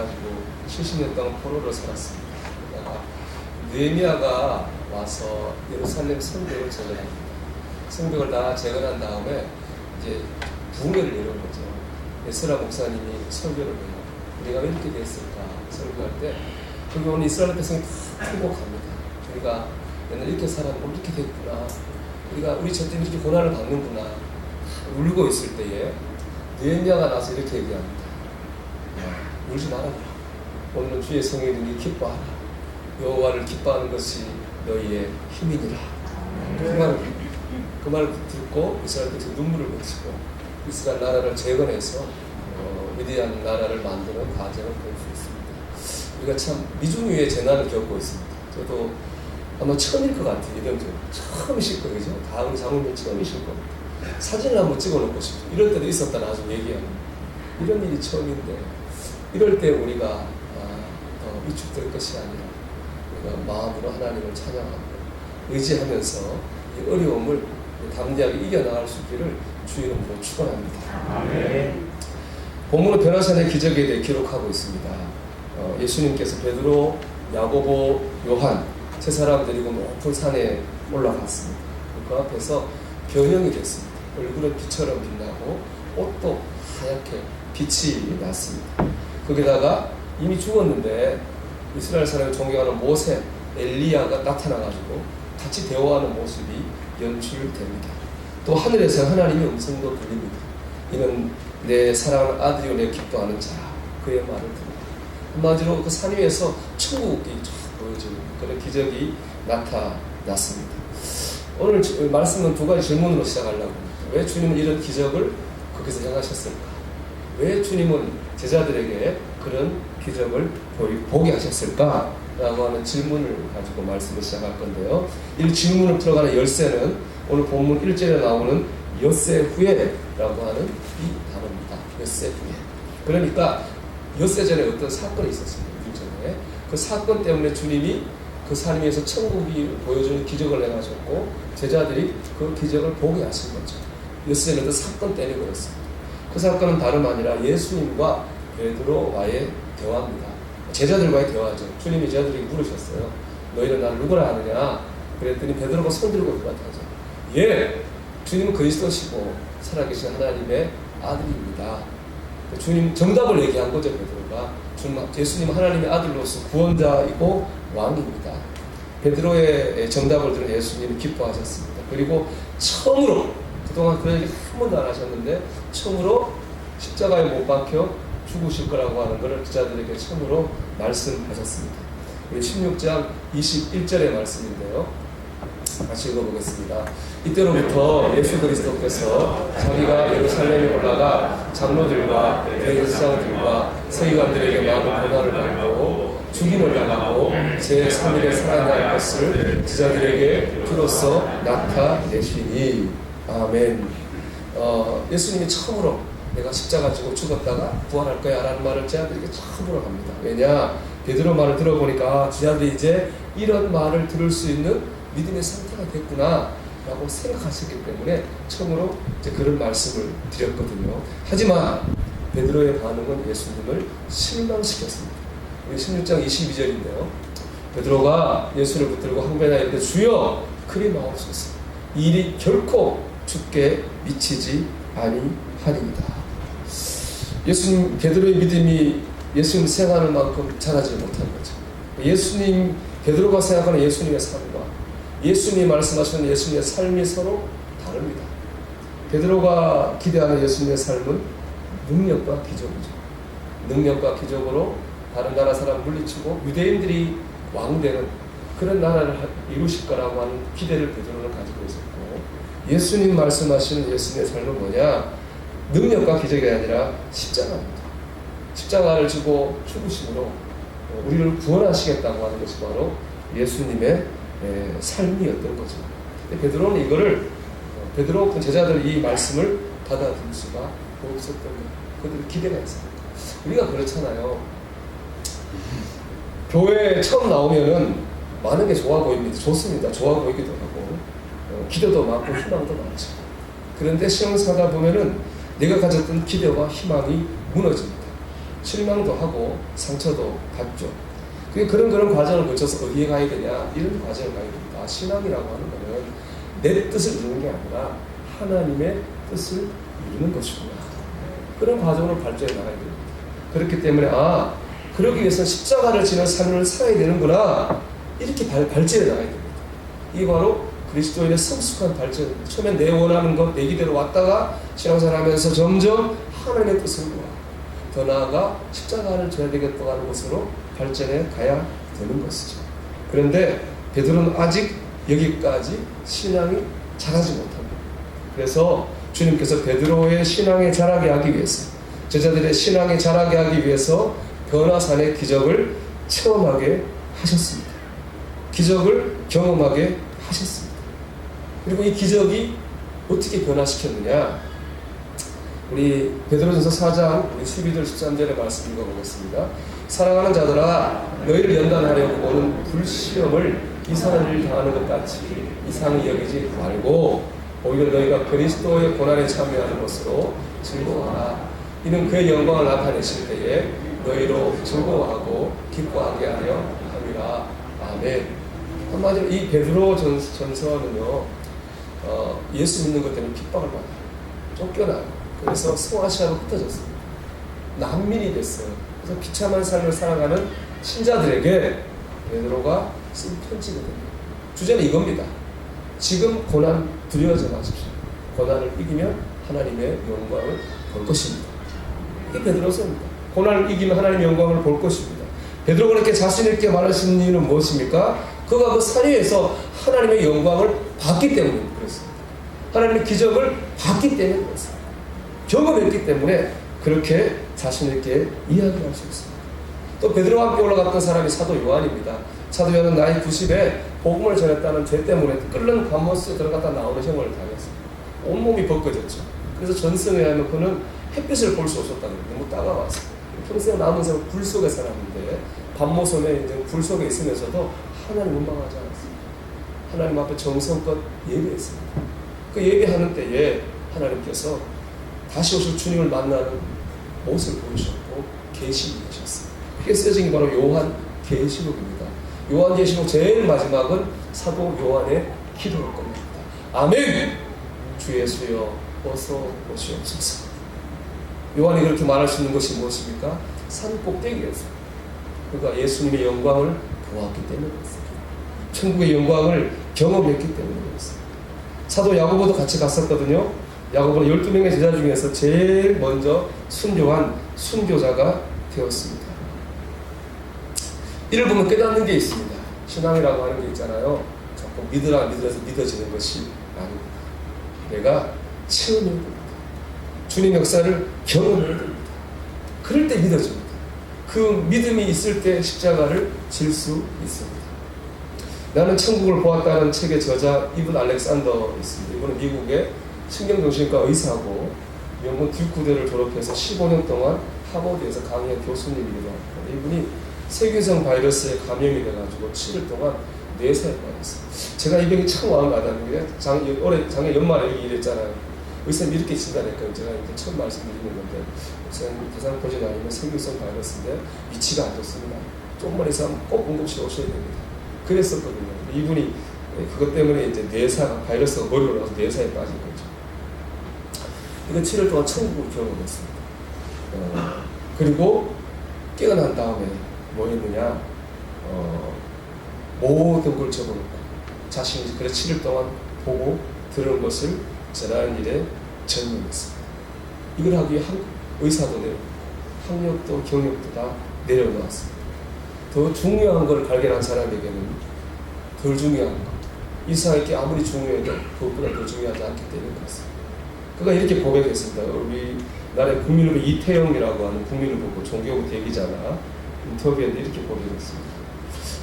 해가지고 70년 동안 포로로 살았습니다. 느헤미야가 와서 예루살렘 성벽을 재건합니다. 성벽을 다 재건한 다음에 이제 붕괴를 내려온 거죠. 에스라 목사님이 설교를 해요. 우리가 왜 이렇게 됐을까 설교할 때 거기 온 이스라엘 백성이 다 통곡합니다. 우리가 옛날 이렇게 살았는데 이렇게 됐구나. 우리 저 때문에 이렇게 고난을 받는구나. 울고 있을 때에 느헤미야가 나서 이렇게 얘기합니다. 울지 말아라. 오늘은 주의 성에 있는 게 기뻐하라. 여호와를 기뻐하는 것이 너희의 힘이니라. 그 말을 듣고 이스라엘 백성이 눈물을 맺히고 이스라엘 나라를 재건해서 위대한 나라를 만드는 과정을 볼 수 있습니다. 우리가 참 미중유의 재난을 겪고 있습니다. 저도 아마 처음일 것 같아요. 이런 적 처음이실 거예요. 그죠? 다음 장로님 처음이실 겁니다. 사진을 한번 찍어놓고 싶죠. 이럴 때도 있었다 나중에 얘기하는 이런 일이 처음인데 이럴 때 우리가 더 위축될 것이 아니라 우리가 마음으로 하나님을 찬양하고 의지하면서 이 어려움을 담대하게 이겨나갈 수 있기를 주 이름으로 축원합니다. 아멘. 본문은 변화산의 기적에 대해 기록하고 있습니다. 예수님께서 베드로, 야고보, 요한 세 사람 데리고 높은 산에 올라갔습니다. 그 앞에서 변형이 됐습니다. 얼굴은 빛처럼 빛나고 옷도 하얗게 빛이 났습니다. 거기다가 이미 죽었는데 이스라엘 사람이 존경하는 모세, 엘리야가 나타나가지고 같이 대화하는 모습이 연출됩니다. 또 하늘에서 하나님의 음성도 들립니다. 이는 내 사랑하는 아들이요 내 기뻐하는 자라. 그의 말을 듣는다. 한마디로 그 산 위에서 천국이 쫙 보여지는 그런 기적이 나타났습니다. 오늘 말씀은 두 가지 질문으로 시작하려고 합니다. 왜 주님은 이런 기적을 거기서 행하셨을까? 왜 주님은 제자들에게 그런 기적을 보게 하셨을까? 라고 하는 질문을 가지고 말씀을 시작할 건데요. 이 질문을 들어가는 열쇠는 오늘 본문 1절에 나오는 엿새 후에라고 하는 이 단어입니다. 엿새 후에. 그러니까 엿새 전에 어떤 사건이 있었습니다. 이전에 그 사건 때문에 주님이 그 산 위에서 천국이 보여주는 기적을 행하셨고 제자들이 그 기적을 보게 하신 거죠. 엿새는 어떤 사건 때문에 그렇습니다. 그 사건은 다름 아니라 예수님과 베드로와의 대화입니다. 제자들과의 대화죠. 주님이 제자들에게 물으셨어요. 너희는 나를 누구라 하느냐? 그랬더니 베드로가 손들고 대답하죠. 예, 주님은 그리스도시고 살아계신 하나님의 아들입니다. 주님 정답을 얘기한 거죠. 베드로가 예수님은 하나님의 아들로서 구원자이고 왕입니다. 베드로의 정답을 들은 예수님이 기뻐하셨습니다. 그리고 처음으로 그동안 그런 얘기 한 번도 안 하셨는데 처음으로 십자가에 못 박혀 죽으실 거라고 하는 것을 기자들에게 처음으로 말씀하셨습니다. 우리 16장 21절의 말씀인데요. 같이 읽어보겠습니다. 이때로부터 예수 그리스도께서 자기가 예루살렘에 올라가 장로들과 대제사장들과 서기관들에게 많은 고난을 받고 죽임을 당하고 제3일에 살아날 것을 제자들에게 비로소 나타내시니 아멘. 예수님이 처음으로 내가 십자가 지고 죽었다가 부활할 거야 라는 말을 제자들에게 처음으로 합니다. 왜냐? 베드로 말을 들어보니까 제자들이 이제 이런 말을 들을 수 있는 믿음의 상태가 됐구나 라고 생각하셨기 때문에 처음으로 이제 그런 말씀을 드렸거든요. 하지만 베드로의 반응은 예수님을 실망시켰습니다. 우리 16장 22절인데요. 베드로가 예수를 붙들고 항변하여 이르되 주여 그리 마옵소서. 이 일이 결코 주께 미치지 아니하리이다. 예수님 베드로의 믿음이 예수님 생각하는 만큼 자라지 못한 거죠. 예수님 베드로가 생각하는 예수님의 삶과 예수님이 말씀하시는 예수님의 삶이 서로 다릅니다. 베드로가 기대하는 예수님의 삶은 능력과 기적이죠. 능력과 기적으로 다른 나라 사람 물리치고 유대인들이 왕되는 그런 나라를 이루실 거라고 하는 기대를 베드로는 가지고 있었고 예수님 말씀하시는 예수님의 삶은 뭐냐? 능력과 기적이 아니라 십자가입니다. 십자가를 지고 죽으심으로 우리를 구원하시겠다고 하는 것이 바로 예수님의 삶이었던 거죠. 베드로는 이거를 베드로 제자들이 이 말씀을 받아들일 수가 없었던 거예요. 그들의 기대가 있습니다. 우리가 그렇잖아요. 교회에 처음 나오면은 많은 게 좋아 보입니다. 좋습니다. 좋아 보이기도 하고 기대도 많고 희망도 많죠. 그런데 시험 사다 보면은 내가 가졌던 기대와 희망이 무너집니다. 실망도 하고 상처도 받죠. 그런 과정을 거쳐서 어디에 가야 되냐, 이런 과정을 가야 됩니다. 신앙이라고 하는 것은 내 뜻을 이루는 게 아니라 하나님의 뜻을 이루는 것이구나. 그런 과정으로 발전해 나가야 됩니다. 그렇기 때문에 그러기 위해서 십자가를 지는 삶을 살아야 되는구나, 이렇게 발전해 나가야 됩니다. 이게 바로 그리스도인의 성숙한 발전입니다. 처음엔 내 원하는 것, 내 기대로 왔다가 신앙생활하면서 점점 하나님의 뜻을 구하고 더 나아가 십자가를 져야 되겠다고 하는 것으로 발전해 가야 되는 것이죠. 그런데 베드로는 아직 여기까지 신앙이 자라지 못합니다. 그래서 주님께서 베드로의 신앙에 자라게 하기 위해서, 제자들의 신앙에 자라게 하기 위해서 변화산의 기적을 체험하게 하셨습니다. 기적을 경험하게 하셨습니다. 그리고 이 기적이 어떻게 변화시켰느냐, 우리 베드로전서 4장 우리 12절 13절의 말씀 읽어보겠습니다. 사랑하는 자들아, 너희를 연단하려고 오는 불시험을 이상한 일을 당하는 것 같이 이상히 여기지 말고 오히려 너희가 그리스도의 고난에 참여하는 것으로 즐거워하라. 이는 그의 영광을 나타내실 때에 너희로 즐거워하고 기뻐하게 하려 함이라. 아멘. 한마디로 이 베드로 전서는요, 예수 믿는 것 때문에 핍박을 받아요. 쫓겨나요. 그래서 소아시아로 흩어졌습니다. 난민이 됐어요. 그래서 비참한 삶을 살아가는 신자들에게 베드로가 쓴 편지거든요. 주제는 이겁니다. 지금 고난 두려워하지 마십시오. 고난을 이기면 하나님의 영광을 볼 것입니다. 이게 베드로서입니다. 고난을 이기면 하나님의 영광을 볼 것입니다. 베드로가 그렇게 자신 있게 말하시는 이유는 무엇입니까? 그가 그 산 위에서 하나님의 영광을 봤기 때문에 그렇습니다. 하나님의 기적을 봤기 때문에 그렇습니다. 경험했기 때문에 그렇게 자신 있게 이야기할 수 있습니다. 또 베드로와 함께 올라갔던 사람이 사도 요한입니다. 사도 요한은 나이 90에 복음을 전했다는 죄 때문에 끓는 감못에 들어갔다 나오는 형을 당했습니다. 온몸이 벗겨졌죠. 그래서 전승에 하면 그는 햇빛을 볼 수 없었다는 거예요. 너무 따가웠어요. 평생 남은 생을 불 속에 살았는데 밤모섬에 이제 불 속에 있으면서도 하나님 원망하지 않았습니다. 하나님 앞에 정성껏 예배했습니다. 그 예배하는 때에 하나님께서 다시 오실 주님을 만나는 모습을 보여주셨고 계시를 주셨습니다. 그게 쓰여진 게 바로 요한 계시록입니다. 요한 계시록 제일 마지막은 사도 요한의 기도일 겁니다. 아멘! 주 예수여 어서 오시옵소서. 요한이 그렇게 말할 수 있는 것이 무엇입니까? 산 꼭대기에서 그가 예수님의 영광을 보았기 때문이었습니다. 천국의 영광을 경험했기 때문이었습니다. 사도 야고보도 같이 갔었거든요. 야고보는 12명의 제자 중에서 제일 먼저 순교한 순교자가 되었습니다. 이를 보면 깨닫는 게 있습니다. 신앙이라고 하는 게 있잖아요. 자꾸 믿으라서 믿어지는 것이 아닙니다. 내가 체험해야 됩니다. 주님 역사를 경험해야 됩니다. 그럴 때 믿어집니다. 그 믿음이 있을 때 십자가를 질 수 있습니다. 나는 천국을 보았다는 책의 저자 이븐 알렉산더 있습니다. 이분은 미국의 신경정신과 의사고 명문 듀크대를 졸업해서 15년 동안 하버드에서 강의한 교수님이기도 합니다. 이분이 세균성 바이러스에 감염이 돼가지고 7일 동안 뇌사에 빠졌어요. 제가 이 병이 참 마음에 와닿는 게 작년 연말에 여기 일했잖아요. 의사님 이렇게 진단했거든요. 제가 이제 처음 말씀드리는 건데 우선 대상포진 아니면 세균성 바이러스인데 위치가 안 좋습니다. 조금만 있으면 꼭 응급실 오셔야 됩니다. 그랬었거든요. 이분이 그것 때문에 이제 뇌사가 바이러스가 머리로 나서 뇌사에 빠진 거죠. 이거 7일 동안 천국을 경험했습니다. 그리고 깨어난 다음에 뭐 했느냐, 모든 걸 적어놓고 자신이 그래 7일 동안 보고 들은 것을 전하는 일에 전념했습니다. 이걸 하기 위해 의사도 내려놓고 학력도 경력도 다 내려놓았습니다. 더 중요한 걸 발견한 사람에게는 덜 중요한 것, 이 사람에게 아무리 중요해도 그것보다 더 중요하지 않기 때문에 그렇습니다. 그가 이렇게 고백했습니다. 우리나라의 국민의힘 이태영이라고 하는 국민의힘 종교부 대기자가 인터뷰에서 이렇게 고백했습니다.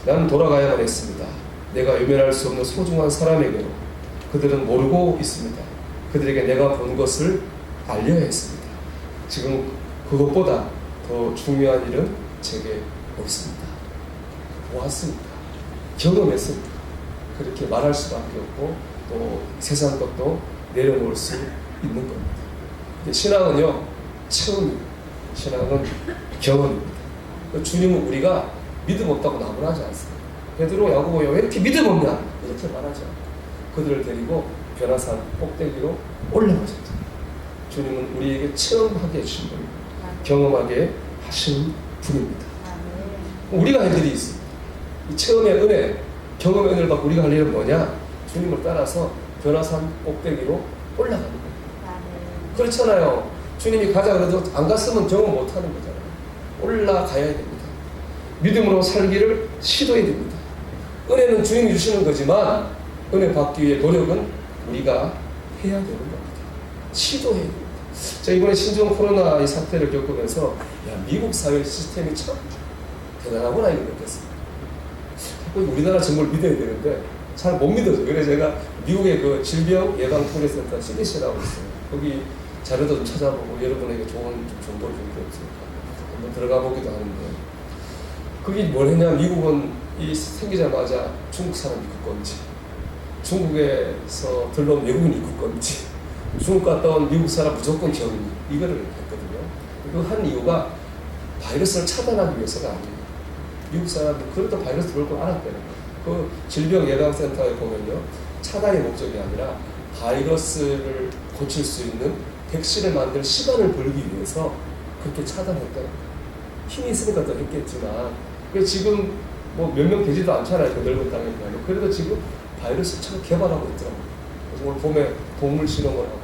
나는 돌아가야만 했습니다. 내가 외면할 수 없는 소중한 사람에게로 그들은 모르고 있습니다. 그들에게 내가 본 것을 알려야 했습니다. 지금 그것보다 더 중요한 일은 제게 없습니다. 보았습니다. 경험했습니다. 그렇게 말할 수밖에 없고 또 세상 것도 내려놓을 수 있는 겁니다. 신앙은요, 체험입니다. 신앙은 경험입니다. 주님은 우리가 믿음 없다고 나무라지 않습니다. 베드로, 야고보 왜 이렇게 믿음 없냐? 이렇게 말하지 않고 그들을 데리고 변화산 꼭대기로 올라가셨죠. 주님은 우리에게 체험하게 해주신 분입니다. 경험하게 하시는 분입니다. 우리가 할 일이 있습니다. 이 체험의 은혜, 경험의 은혜를 받고 우리가 할 일은 뭐냐? 주님을 따라서 변화산 꼭대기로 올라가는 거예요. 그렇잖아요. 주님이 가자 그래도 안 갔으면 경험 못하는 거잖아요. 올라가야 됩니다. 믿음으로 살기를 시도해야 됩니다. 은혜는 주님이 주시는 거지만 은혜 받기 위해 노력은 우리가 해야 되는 겁니다. 시도해야 됩니다. 자, 이번에 신종 코로나 이 사태를 겪으면서 미국 사회 시스템이 참 대단하구나 이걸 느꼈습니다. 우리나라 정보를 믿어야 되는데 잘 못 믿어요. 그래서 제가 미국의 그 질병예방통제센터 CDC라고 있어요. 거기 자료도 좀 찾아보고 여러분에게 좋은 정보를 줄 게 없으니까 한번 들어가 보기도 하는데 그게 뭘 했냐? 미국은 이 생기자마자 중국 사람 입국 금지, 중국에서 들러온 외국인 입국 금지, 중국 갔다 온 미국 사람 무조건 격리 이거를 했거든요. 그 한 이유가 바이러스를 차단하기 위해서가 아니에요. 미국 사람들이 그래도 바이러스 들어올 걸 알았다는 거예요. 그 질병예방센터에 보면요, 차단의 목적이 아니라 바이러스를 고칠 수 있는 백신을 만들 시간을 벌기 위해서 그렇게 차단했다는 거예요. 힘이 있으니까 더 했겠지만, 지금 뭐 몇 명 되지도 않잖아요. 그 넓은 땅에 비하면. 그래도 지금 바이러스 참 개발하고 있더라고요. 그래서 오늘 봄에 동물 실험을 하고,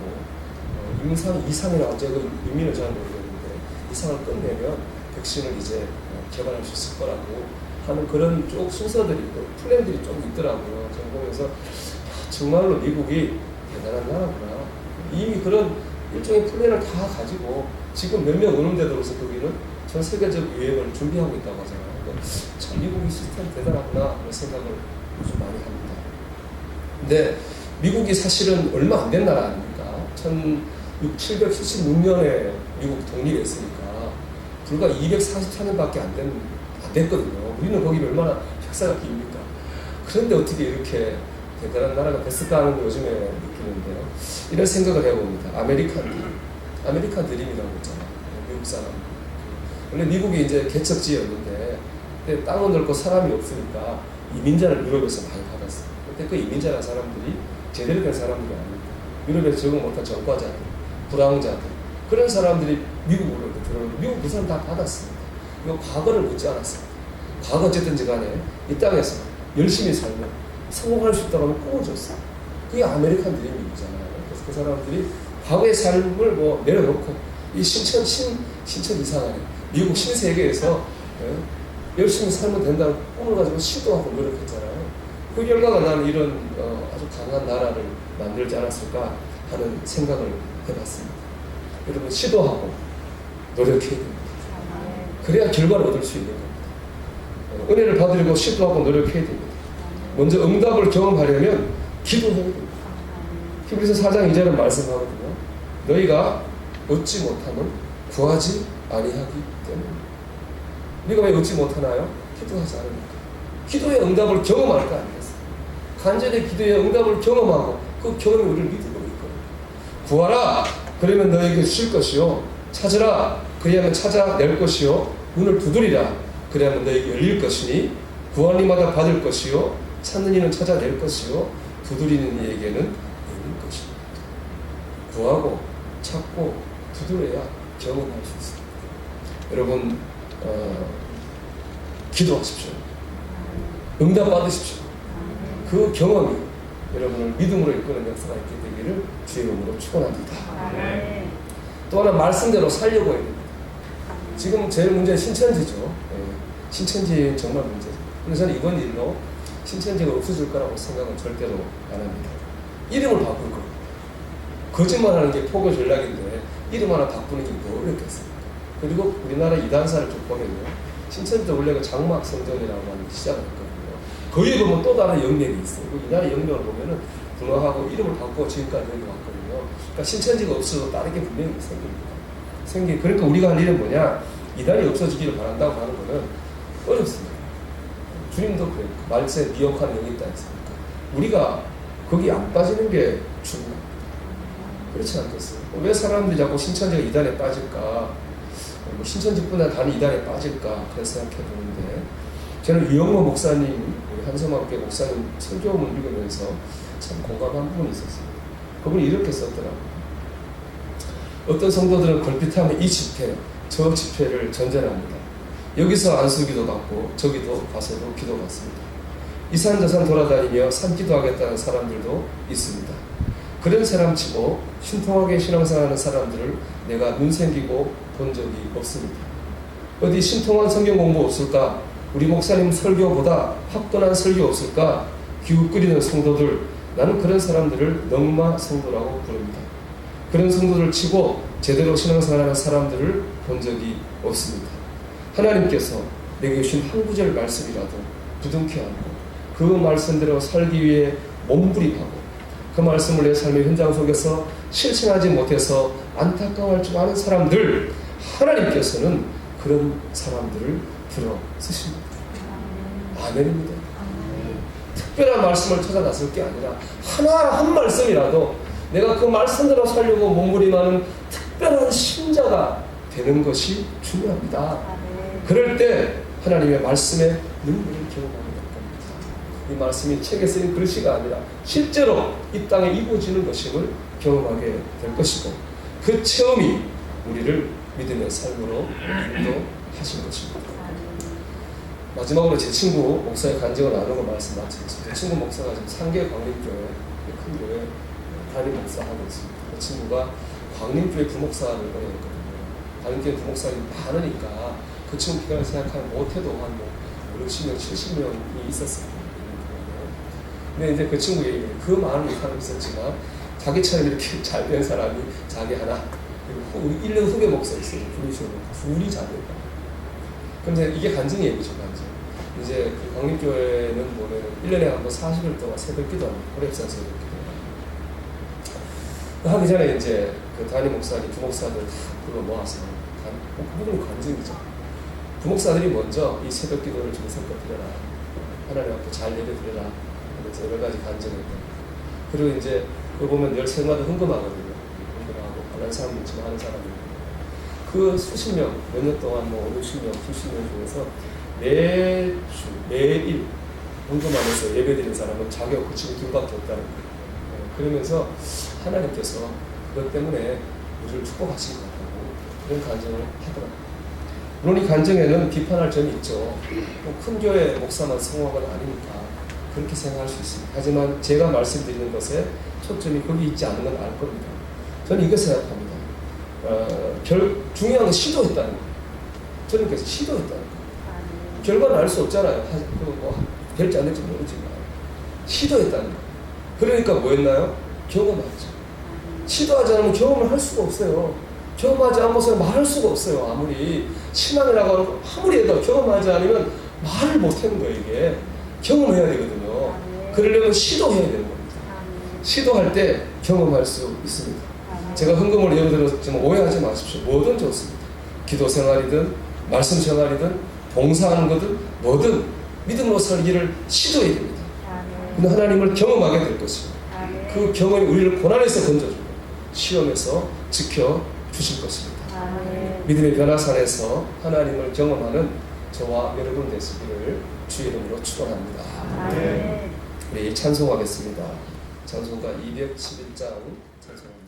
임상 이상이나 어쨌든 의미는 잘 모르겠는데, 이상을 끝내면 백신을 이제 개발할 수 있을 거라고 하는 그런 쭉 순서들이 있고, 플랜들이 좀 있더라고요. 제가 보면서, 정말로 미국이 대단한 나라구나. 이미 그런 일종의 플랜을 다 가지고, 지금 몇 명 오는데도 그래서 거기는 전 세계적 유행을 준비하고 있다고 하잖아요. 참 미국의 시스템 대단하구나 그런 생각을 요즘 많이 합니다. 근데 미국이 사실은 얼마 안 된 나라 아닙니까? 1776년에 미국 독립했으니까 불과 244년밖에 안 됐거든요. 우리는 거기 얼마나 역사가 깁니까? 그런데 어떻게 이렇게 대단한 나라가 됐을까 하는 요즘에 느끼는데요. 이런 생각을 해봅니다. 아메리칸 드림이라고 있잖아요. 미국 사람. 원래 미국이 이제 개척지였는데 땅은 넓고 사람이 없으니까 이민자를 유럽에서 많이 받았어요. 근데 그 이민자라는 사람들이 제대로 된 사람들이 아닙니다. 유럽에서 적응 못한 전과자들, 불황자들 그런 사람들이 미국으로 들어오고 미국 그 사람 다 받았습니다. 이거 과거를 묻지 않았습니다. 과거 어쨌든지 간에 이 땅에서 열심히 살면 성공할 수 있다고 하면 꿈을 줬어요. 그게 아메리칸 드림이잖아요. 그래서 그 사람들이 과거의 삶을 뭐 내려놓고 이 신천 이상하네. 미국 신세계에서 열심히 살면 된다는 꿈을 가지고 시도하고 노력했잖아요. 그 결과가 나는 이런 아주 강한 나라를 만들지 않았을까 하는 생각을 해봤습니다. 여러분 시도하고 노력해야 됩니다. 그래야 결과를 얻을 수 있는 겁니다. 은혜를 받으려고 시도하고 노력해야 됩니다. 먼저 응답을 경험하려면 기도해야 됩니다. 히브리서 4장 2절은 말씀하거든요. 너희가 얻지 못하면 구하지 아니하기 때문에. 우리가 왜 얻지 못하나요? 기도하지 않으니까. 기도의 응답을 경험할 거 아니겠어요? 간절히 기도의 응답을 경험하고 그 경험이 우리를 믿음으로 이끌어요. 구하라 그러면 너에게 주실 것이요 찾으라 그리하면 찾아낼 것이요 문을 두드리라 그리하면 너에게 열릴 것이니 구하는 이마다 받을 것이요 찾는 이는 찾아낼 것이요 두드리는 이에게는 열릴 것입니다. 구하고 찾고 두드려야 경험할 수 있습니다. 여러분 기도하십시오. 응답 받으십시오. 그 경험이 여러분을 믿음으로 이끄는 역사가 있게 되기를 주의 이름으로 축원합니다. 또 하나 말씀대로 살려고 해야 됩니다. 지금 제일 문제는 신천지죠. 신천지 정말 문제죠. 근데 저는 이번 일로 신천지가 없어질 거라고 생각은 절대로 안 합니다. 이름을 바꿀 겁니다. 거짓말하는 게 포교 전략인데 이름 하나 바꾸는 게 뭐 어렵겠습니까? 그리고 우리나라 이단사를 좀 보면요. 신천지도 원래 그 장막 성전이라고 하는 시작을 했거든요. 거기에 보면 또 다른 영역이 있어요. 이 나라 영역을 보면은 분화하고 이름을 바꾸고 지금까지 여기 왔거든요. 그러니까 신천지가 없어도 다른 게 분명히 생깁니다. 그러니까 우리가 할 일은 뭐냐? 이단이 없어지기를 바란다고 하는 거는 어렵습니다. 주님도 그래요. 말세 미혹한 영이 있다 했습니까? 우리가 거기 안 빠지는 게 중요합니다. 그렇지 않겠어요? 왜 사람들이 자꾸 신천지가 이단에 빠질까? 뭐 신천지뿐만 가는 이단에 빠질까 그런 생각해 보는데, 저는 유영모 목사님, 우리 한섬학교 목사님 설교문을 읽으면서 참 공감한 부분이 있었어요. 그분이 이렇게 썼더라고요. 어떤 성도들은 걸핏하면 이 집회, 저 집회를 전전합니다. 여기서 안수기도 받고 저기도 가서도 기도 받습니다. 이산저산 돌아다니며 산기도 하겠다는 사람들도 있습니다. 그런 사람 치고 신통하게 신앙생활하는 사람들을 내가 눈 생기고 본 적이 없습니다. 어디 신통한 성경 공부 없을까? 우리 목사님 설교보다 확고한 설교 없을까? 기웃거리는 성도들, 나는 그런 사람들을 넝마 성도라고 부릅니다. 그런 성도들 치고 제대로 신앙생활하는 사람들을 본 적이 없습니다. 하나님께서 내게 주신 한 구절 말씀이라도 부둥켜 안고 그 말씀대로 살기 위해 몸부림하고 그 말씀을 내 삶의 현장 속에서 실천하지 못해서 안타까워할 줄 아는 사람들, 하나님께서는 그런 사람들을 들어 쓰십니다. 아멘입니다. 특별한 말씀을 찾아 나설 게 아니라 하나 한 말씀이라도 내가 그 말씀대로 살려고 몸부림하는 특별한 신자가 되는 것이 중요합니다. 그럴 때 하나님의 말씀에 능력을 경험하게 될 겁니다. 이 말씀이 책에 쓰인 글씨가 아니라 실제로 이 땅에 이루어지는 것임을 경험하게 될 것이고, 그 체험이 우리를 믿음의 삶으로 인도하신 것입니다. 마지막으로 제 친구 목사의 간증을 나누고 말씀 마치겠습니다. 제 친구 목사가 지금 상계 광림교회 큰 교회 담임 목사하고 있습니다. 그 친구가 광림교회 부목사를 오래 했거든요. 광림교회 부목사님 많으니까 그 친구 기간을 생각하면 못해도 한 60명, 70명이 있었어요. 근데 이제 그 친구 얘기해. 그 많은 사람이 있었지만 자기처럼 이렇게 잘 된 사람이 자기 하나, 그리고 우리 1년 후배 목사 있어요. 둘이 잘 됐다. 근데 이게 간증이 얘기죠, 간증. 이제 그 광림교회는 보면 1년에 한 번 40일 동안 새벽기도 합니다. 호랩산 새벽기도. 하기 전에 이제 그 담임 목사님, 부목사들 다 불러 모아서, 그 부분이 간증이죠. 부목사들이 먼저 이 새벽기도를 정성껏 드려라. 하나님 앞에 잘 예배드려라. 그래서 여러 가지 간증했다. 그리고 이제 그거 보면 13마다 흥금하거든요. 흥금하고 안 하는 사람도 있지만 하는 사람도 있고. 그 수십 명, 몇 년 동안 뭐 50명, 70명 중에서 매주, 매일 헌금하면서 예배드리는 사람은 자격 그 친구 둘밖에 없다는 거예요. 그러면서 하나님께서 그것 때문에 우리를 축복하신 것 같다고 그런 간증을 하더라고요. 물론 이 간증에는 비판할 점이 있죠. 큰 교회 목사만 성공한 건 아니니까 그렇게 생각할 수 있습니다. 하지만 제가 말씀드리는 것에 초점이 거기 있지 않은 건 알 겁니다. 저는 이거 생각합니다. 중요한 건 시도했다는 거예요. 저는 그래서 시도했다는 거예요. 결과는 알 수 없잖아요. 뭐 될지 안 될지 모르지만 시도했다는 거예요. 그러니까 뭐 했나요? 경험했죠. 시도하지 않으면 경험을 할 수가 없어요. 경험하지 않고서 말할 수가 없어요. 아무리 신앙이라고 하고 아무리 해도 경험하지 않으면 말을 못하는 거예요. 이게 경험해야 되거든요. 그러려면 시도해야 되는 겁니다. 시도할 때 경험할 수 있습니다. 제가 헌금을 예를 들었지만 오해하지 마십시오. 뭐든 좋습니다. 기도 생활이든 말씀 생활이든 봉사하는 거든 뭐든 믿음으로 살기를 시도해야 됩니다. 근데 하나님을 경험하게 될 것입니다. 그 경험이 우리를 고난에서 건져주고 시험에서 지켜주실 것입니다. 믿음의 변화산에서 하나님을 경험하는 저와 여러분 되시기를 주의 이름으로 축원합니다. 우리 찬송하겠습니다. 찬송가 211장 찬송합니다.